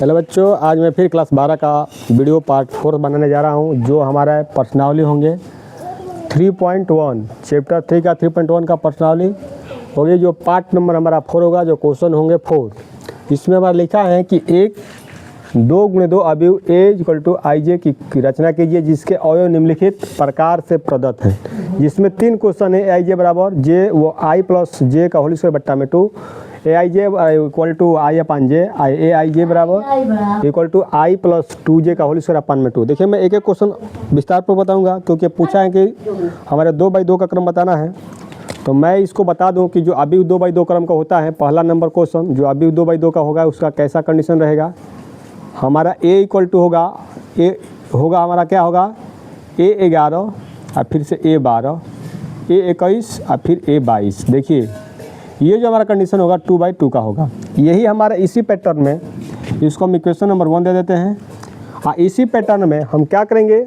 Hello बच्चों, आज मैं फिर क्लास 12 का वीडियो पार्ट 4 बनाने जा रहा हूं, जो हमारा पर्सनावली होंगे 3.1 चैप्टर 3 का 3.1 का पर्सनावली होगी, जो पार्ट नंबर हमारा 4 होगा, जो क्वेश्चन होंगे 4। इसमें हमारा लिखा है कि 2 × 2 अवयव A = IJ की रचना कीजिए, जिसके अवयव निम्नलिखित प्रकार से प्रदत्त हैं। जिसमें 3 क्वेश्चन है। AIJ बराबर J वो I + J का होल स्क्वायर बट्टा में 2, AIJ = I/J, AIJ बराबर = I + 2J का होल स्क्वायर अपन में 2। देखिए, मैं एक एक क्वेश्चन विस्तार पर बताऊंगा, क्योंकि पूछा है कि हमारे 2/2 का क्रम बताना है। तो मैं इसको बता दूं कि जो अवयव 2/2 क्रम का होता है, पहला नंबर क्वेश्चन जो अवयव 2/2 का होगा, उसका कैसा कंडीशन रहेगा। हमारा A होगा हमारा क्या होगा, A11 और फिर से A12, A21 और फिर A22। देखिए, ये जो हमारा कंडीशन होगा 2/2 का होगा। यही हमारा इसी पैटर्न में, इसको हम इक्वेशन नंबर 1 दे देते हैं। हाँ, इसी पैटर्न में हम क्या करेंगे,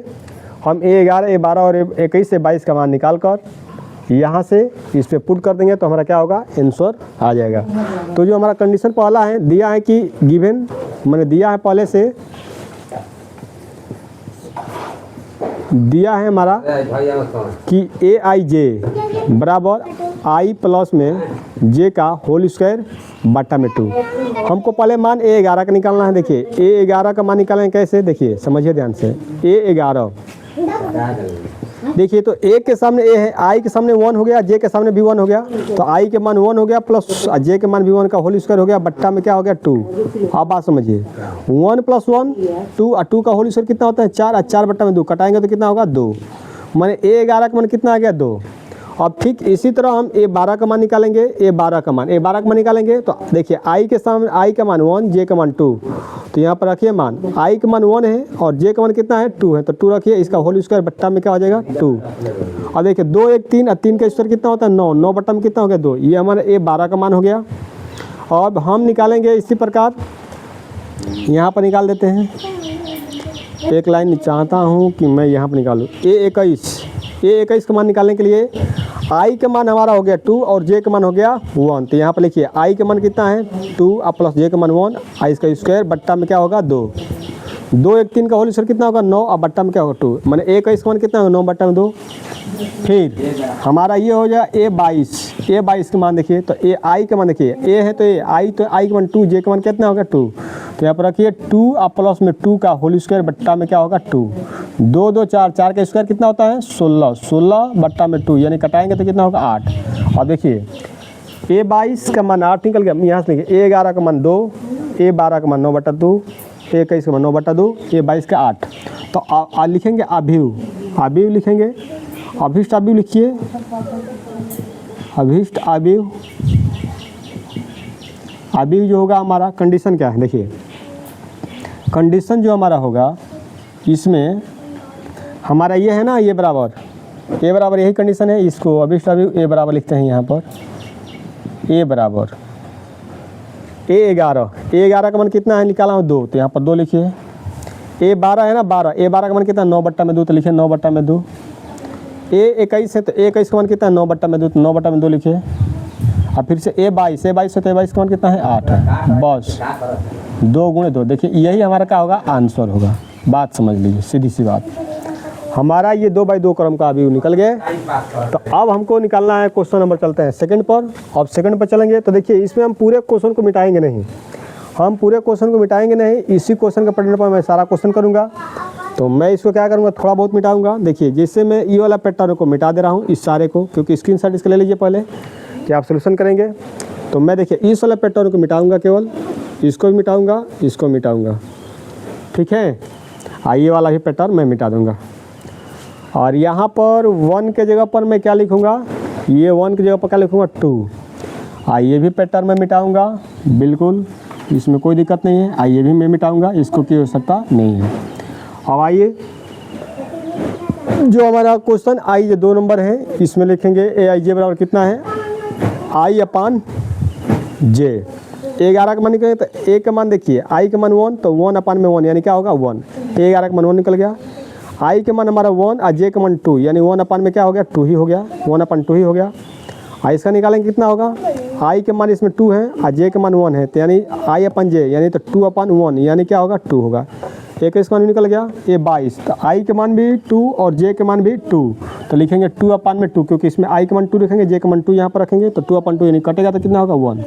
हम A11, A12 और A21 से 22 का मान निकाल कर यहाँ से इस पे पुट कर देंगे, तो हमारा क्या होगा, आंसर आ जाएगा। तो जो हमारा कंडीशन पहला है, दिया है कि गिवन, मैंने दिया है पहले से, दिया है हमारा कि AIJ बराबर I + में J का होल स्क्वायर बट्टा में 2। हमको पहले मान A11 का निकालना है। देखिए, A11 का मान निकालेंगे कैसे, देखिए समझिए ध्यान से। A11 देखिए, तो A के सामने A है, I के सामने 1 हो गया, J के सामने भी 1 हो गया, तो I के मान 1 हो गया प्लस J के मान भी 1 का होल स्क्वायर हो गया, बट्टा में क्या हो गया 2। अब बात समझिए, 1 + 1 2 और 2 का होल स्क्वायर कितना होता है 4, और 4 बट्टा में 2 कटाएंगे तो कितना होगा 2। माने A11 का मान कितना आ गया 2। अब ठीक इसी तरह हम A12 का मान निकालेंगे। A12 का मान निकालेंगे, तो देखिए I के सामने I का मान 1, J का मान 2, तो यहाँ पर रखिए मान I का मान 1 है और J का मान कितना है 2 है, तो 2 रखिए, इसका होल स्क्वायर बट्टा में क्या हो जाएगा 2। अब देखिए 2 1 3 और 3 का स्क्वायर कितना होता है 9, 9 बट्टा में कितना हो गया 2। ये हमारा A12 का मान हो गया। अब हम निकालेंगे इसी प्रकार, यहाँ पर निकाल देते हैं। एक लाइन चाहता हूँ कि मैं यहाँ पर निकालूँ। A21 का मान निकालने के लिए I का मान हमारा हो गया 2 और J का मान हो गया 1, तो यहाँ पर लिखिए I का मान कितना है 2 और प्लस J का मान 1, I इसका स्क्वायर बट्टा में क्या होगा 2। 2 1 3 का होल स्क्वायर कितना होगा 9 और बट्टा में क्या होगा 2, माने A21 का मान कितना होगा 9 बट्टा में 2। फिर हमारा ये हो जाए A22 का मान देखिए, तो I का मान देखिए, A है तो I का मान 2, J का मान कितना होगा 2, तो यहाँ पर रखिए 2 और प्लस में 2 का होल स्क्वायर बट्टा में क्या होगा 2। 2 2 4, 4 का स्क्वायर कितना होता है 16, 16 बट्टा में 2, यानी कटाएंगे तो कितना होगा 8। और देखिए A22 का मान 8 निकल गया, यहाँ से लिखिए A11 का मान 2, A12 का मान 9/2, A21 का मान 9/2, A22 का 8। तो लिखेंगे अवयव लिखेंगे, अभिष्ट अवयव लिखिए, अभिष्ट अवयव जो होगा हमारा कंडीशन क्या है। देखिए, कंडीशन जो हमारा होगा, इसमें हमारा ये है ना, ये बराबर A बराबर यही कंडीशन है। इसको अभिष्ट अवयव A बराबर लिखते हैं यहाँ पर, A बराबर A11 का मान कितना है निकाला हूँ 2, तो यहाँ पर 2 लिखिए। A12 है ना 12, A12 का मान कितना 9/2, तो लिखिए 9/2। A21 है तो A21 का मान कितना है 9/2, तो 9/2 लिखिए। और फिर से A22 है तो A22 का मान कितना है 8 है, बस 2 × 2। देखिए, यही हमारा क्या होगा आंसर होगा। बात समझ लीजिए, सीधी सी बात। हमारा ये 2/2 क्रम का अवयव निकल गए। तो अब हमको निकालना है क्वेश्चन नंबर, चलते हैं सेकंड पर। अब सेकंड पर चलेंगे तो देखिए, इसमें हम पूरे क्वेश्चन को मिटाएंगे नहीं, इसी क्वेश्चन के पैटर्न पर मैं सारा क्वेश्चन करूँगा। तो मैं इसको क्या करूँगा, थोड़ा बहुत मिटाऊँगा। देखिए, जैसे मैं ये वाला पैटर्न को मिटा दे रहा हूँ, इस सारे को, क्योंकि स्क्रीनशॉट इसका ले लीजिए पहले कि आप सोल्यूशन करेंगे। तो मैं देखिए इस वाले पैटर्न को मिटाऊँगा, केवल इसको भी मिटाऊँगा, इसको मिटाऊँगा, ठीक है। ये वाला भी पैटर्न मैं मिटा दूँगा। और यहाँ पर 1 के जगह पर मैं क्या लिखूँगा, ये 1 की जगह पर क्या लिखूँगा 2। ये भी पैटर्न मैं मिटाऊँगा, बिल्कुल इसमें कोई दिक्कत नहीं है। ये भी मैं मिटाऊँगा, इसको की आवश्यकता नहीं है। अब आइए, जो हमारा क्वेश्चन I 2 नंबर है, इसमें लिखेंगे AIJ बराबर कितना है I/J। 11 का मान निकले तो A का मान देखिए, I का मान 1, तो 1/1 यानी क्या होगा 1। A11 का मान 1 निकल गया। I के मान हमारा 1 और J का मान 2, यानी 1/में क्या हो गया 2 ही हो गया, 1/2 ही हो गया। इसका निकालेंगे कितना होगा, आई के मान इसमें 2 है और जे के मान 1 है, तो यानी आई अपन जे यानी तो 2/1 यानी क्या होगा 2 होगा। ए का मान निकल गया ए 22, तो आई के मान भी 2 और जे के मान भी 2, तो लिखेंगे 2/2 क्योंकि इसमें आई के मान 2 रखेंगे, जे के मान 2 यहाँ पर रखेंगे, तो 2/2 यानी कटेगा तो कितना होगा 1।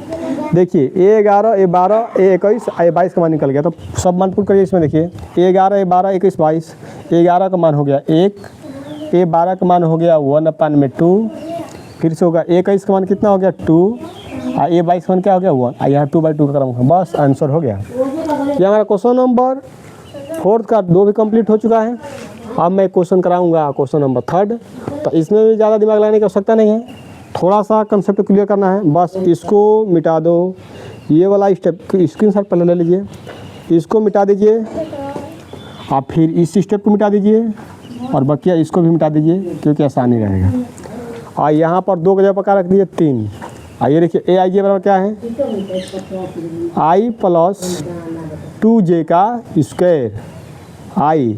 देखिए A11 A12 A21 A22 का मान निकल गया, तो सब मान पुट करिए इसमें। देखिए A11 A12 A21 22, A11 का मान हो गया 1, A12 का मान हो गया 1/2, फिर से होगा A21 का मान कितना हो गया 2 और A22 का मान क्या हो गया 1, यहाँ 2/2 का क्रम होगा। बस आंसर हो गया। ये हमारा क्वेश्चन नंबर 4 का 2 भी कंप्लीट हो चुका है। अब मैं क्वेश्चन कराऊंगा क्वेश्चन नंबर 3, तो इसमें भी ज़्यादा दिमाग लगाने की आवश्यकता नहीं है, थोड़ा सा कंसेप्ट क्लियर करना है। बस इसको मिटा दो, ये वाला स्टेप स्क्रीनशॉट पहले ले लीजिए, इसको मिटा दीजिए, आप फिर इस स्टेप को मिटा दीजिए और बकिया इसको भी मिटा दीजिए क्योंकि आसानी रहेगा। और यहाँ पर 2 की जगह पर क्या रख दिए 3। आइए देखिए ए आई जे बराबर क्या है आई प्लस 2j का स्क्वायर आई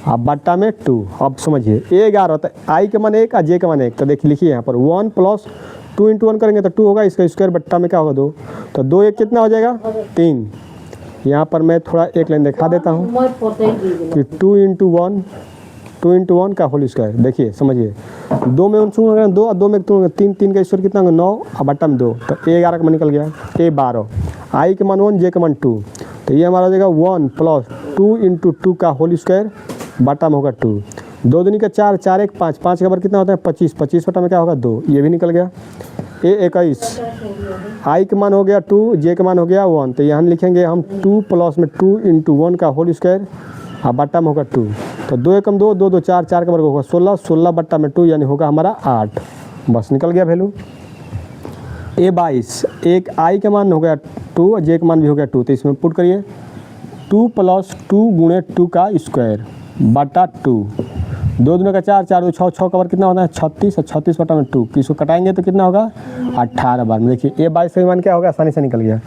अब बट्टा में 2। अब समझिए A11 तो आई के मान 1 और जे के मान 1, तो देखिए लिखिए यहाँ पर 1 + 2 × 1 करेंगे तो 2 होगा, इसका स्क्वायर बट्टा में क्या होगा 2, तो 2 1 कितना हो जाएगा 3। यहाँ पर मैं थोड़ा एक लाइन दिखा देता हूँ कि 2 × 1 का होल स्क्वायर। देखिए समझिए 2 में 2 और 2 में 3, 3 का स्क्वायर कितना होगा 9 और बट्टा में 2, तो A11 का मान निकल गया A12, आई के मान 1 जे के मान 2, तो ये हमारा हो जाएगा 1 + 2 × 2 का होल स्क्वायर बट्टा में होगा 2, 2 दूनी का 4, 4 1 5, 5 का बार कितना होता है 25, 25 बट्टा में क्या होगा 2, ये भी निकल गया। A21 आई के मान हो गया 2 जे के मान हो गया 1, तो यहाँ लिखेंगे हम 2 + 2 × 1 का होल स्क्वायर और बट्टा में होगा 2, तो 2 1 2 2 2 4 4 का वर्ग होगा 16, 16 बट्टा में 2 यानी होगा हमारा 8। बस निकल गया वैल्यू। A22 एक आई के मान हो गया 2 और जे के मान भी हो गया 2, तो इसमें पुट करिए 2 + 2 × 2 का स्क्वायर बटा 2, 2 दूनी का 4, 4 2 6, 6 का बार कितना होता है 36 और 36 बटा में 2, इसको कटाएंगे तो कितना होगा 18 बार में। देखिए A22 का मान क्या होगा आसानी से निकल गया।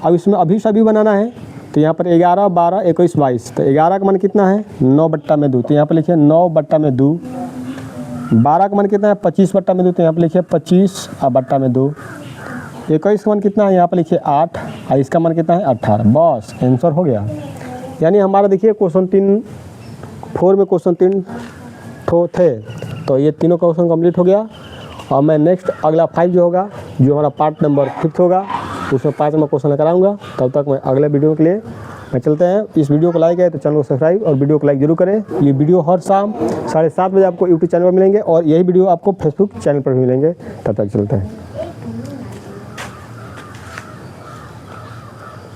अब इसमें अभी सभी बनाना है, तो यहाँ पर 11 12 21 22, तो 11 का मान कितना है 9 बट्टा में 2, तो यहाँ पर लिखिए 9 बट्टा में 2, 12 का मान कितना है 25 बट्टा में 2, तो यहाँ पर लिखिए 25 बट्टा में 2, 21 का मान कितना है यहाँ पर लिखिए 8 और इसका मान कितना है 18। बस आंसर हो गया। यानी हमारा देखिए क्वेश्चन 4 में क्वेश्चन 3 ठो थे, तो ये तीनों क्वेश्चन कंप्लीट हो गया। और मैं नेक्स्ट अगला 5 जो होगा, जो हमारा पार्ट नंबर 5 होगा, उसमें 5 में क्वेश्चन लेकर आऊँगा। तब तक मैं अगले वीडियो के लिए मैं चलते हैं। इस वीडियो को लाइक है तो चैनल को सब्सक्राइब और वीडियो को लाइक जरूर करें। ये वीडियो हर शाम 7:30 बजे आपको यूट्यूब चैनल पर मिलेंगे और यही वीडियो आपको फेसबुक चैनल पर भी मिलेंगे। तब तक चलते हैं।